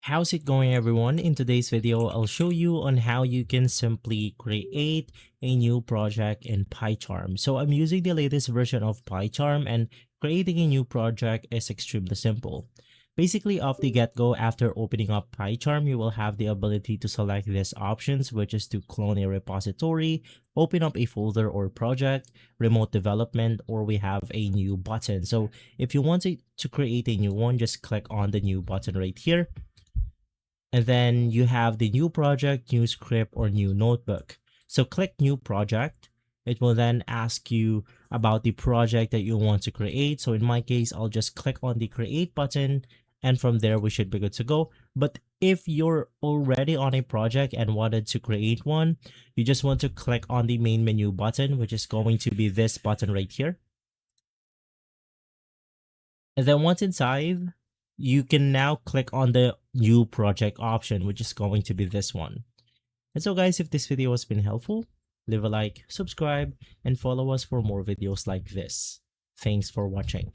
How's it going, everyone? In today's video, I'll show you on how you can simply create a new project in PyCharm. So I'm using the latest version of PyCharm, and creating a new project is extremely simple. Basically, off the get-go, after opening up PyCharm, you will have the ability to select these options, which is to clone a repository, open up a folder or project, remote development, or we have a new button. So if you want to create a new one, just click on the new button right here, and then you have the new project, new script, or new notebook. So click new project. It will then ask you about the project that you want to create. So in my case, I'll just click on the create button, and from there we should be good to go. But if you're already on a project and wanted to create one, you just want to click on the main menu button, which is going to be this button right here. And then once inside, you can now click on the new project option, which is going to be this one. And so guys, if this video has been helpful, leave a like, subscribe, and follow us for more videos like this. Thanks for watching.